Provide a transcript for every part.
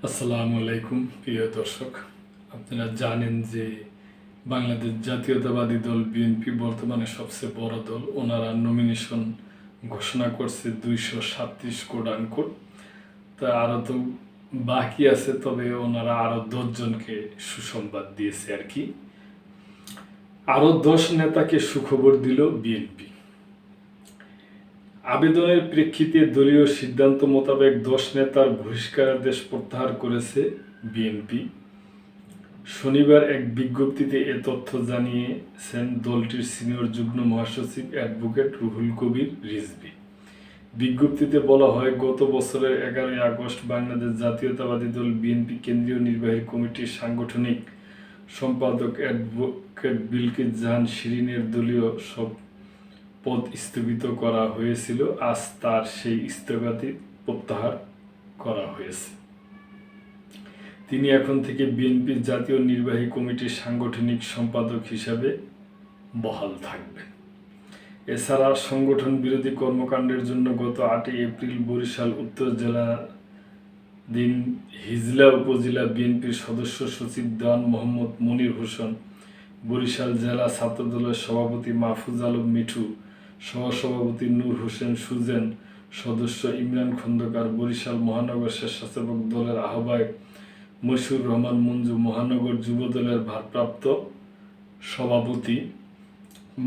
আসসালামু আলাইকুম প্রিয় দর্শক। আপনারা জানেন যে বাংলাদেশ জাতীয়তাবাদী দল বিএনপি বর্তমানে সবচেয়ে বড় দল। ওনারা নমিনেশন ঘোষণা করছে 237 কোড আনকোড। তা আরও তো বাকি আছে, তবে ওনারা আরও 10 জনকে সুসংবাদ দিয়েছে আর কি। আরও 10 নেতাকে সুখবর দিল বিএনপি। আবেদনের প্রেক্ষিতে দলীয় সিদ্ধান্ত মোতাবেক 10 নেতার বহিষ্কারাদেশ প্রত্যাহার করেছে বিএনপি। শনিবার এক বিজ্ঞপ্তিতে এ তথ্য জানিয়েছেন দলটির সিনিয়র যুগ্ম মহাসচিব অ্যাডভোকেট রুহুল কবির রিজভী। বিজ্ঞপ্তিতে বলা হয়, গত বছরের 11 আগস্ট বাংলাদেশ জাতীয়তাবাদী দল বিএনপি কেন্দ্রীয় নির্বাহী কমিটির সাংগঠনিক সম্পাদক অ্যাডভোকেট বিলকিস জাহান শিরিনের দলীয় সব পদ স্থগিত করা হয়েছিল। আজ তার সেই স্থগিত প্রত্যাহার করা হয়েছে। তিনি এখন থেকে বিএনপির জাতীয় নির্বাহী কমিটির সাংগঠনিক সম্পাদক হিসাবে বহাল থাকবেন। এছাড়া সংগঠন বিরোধী কর্মকাণ্ডের জন্য গত 8 এপ্রিল বরিশাল উত্তর জেলাধীন হিজলা উপজেলা বিএনপির সদস্য সচিব দেওয়ান মোহাম্মদ মনির হোসেন, বরিশাল জেলা ছাত্রদলের সভাপতি মাহফুজ আলম মিঠু, সহসভাপতি নূর হোসেন সুজেন, সদস্য ইমরান খন্দকার, বরিশাল মহানগর স্বেচ্ছাসেবক দলের আহ্বায়ক মশিউর রহমান মঞ্জু, মহানগর যুবদলের ভারপ্রাপ্ত সভাপতি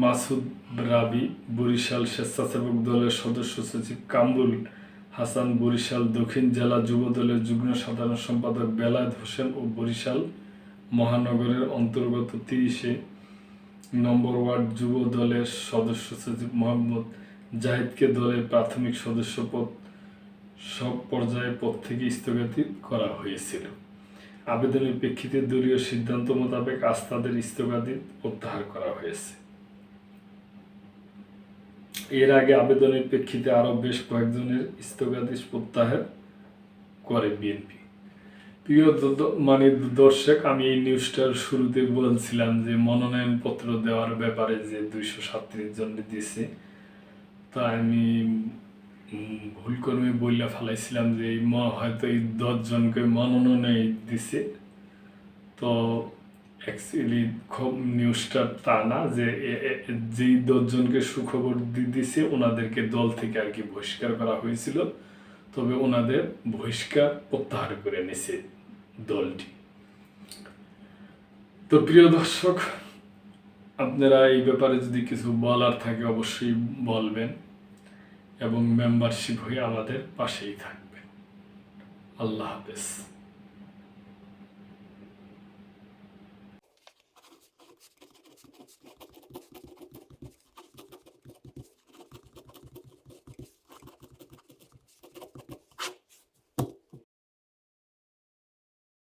মাসুদ রাবি, বরিশাল স্বেচ্ছাসেবক দলের সদস্য সচিব কামরুল হাসান, বরিশাল দক্ষিণ জেলা যুবদলের যুগ্ম সাধারণ সম্পাদক বেলায়েত হোসেন ও বরিশাল মহানগরের অন্তর্গত 30 নম্বর ওয়ার্ড যুব দলের সদস্য সচিব মোহাম্মদ জাহিদকে দলের প্রাথমিক সদস্য পদ সব পর্যায়ে পদ থেকে স্থগিত করা হয়েছিল। আবেদনের প্রেক্ষিতে দলীয় সিদ্ধান্ত মোতাবেক আজ তাদের স্থগিত প্রত্যাহার করা হয়েছে। এর আগে আবেদনের প্রেক্ষিতে আরও বেশ কয়েকজনের স্থগিতাদেশ প্রত্যাহার করে বিএনপি। প্রিয় দর্শক, আমি এই নিউজটার শুরুতে বলছিলাম যে মনোনয়নপত্র দেওয়ার ব্যাপারে যে 237 জন দিয়েছে, তা আমি ভুল করে বইলা ফেলাইছিলাম যে হয়তো এই 10 জনকে মনোনয়ন দিছে। তো অ্যাকচুয়ালি নিউজটা তা না, যে যেই 10 জনকে সুখবর দিছে ওনাদেরকে দল থেকে আর কি বহিষ্কার করা হয়েছিল, তবে ওনাদের বহিষ্কার প্রত্যাহার করে নিছে দলটি। তো প্রিয় দর্শক, আপনারা এই ব্যাপারে যদি কিছু বলার থাকে অবশ্যই বলবেন এবং মেম্বারশিপ হয়ে আমাদের পাশেই থাকবেন। আল্লাহ হাফেজ।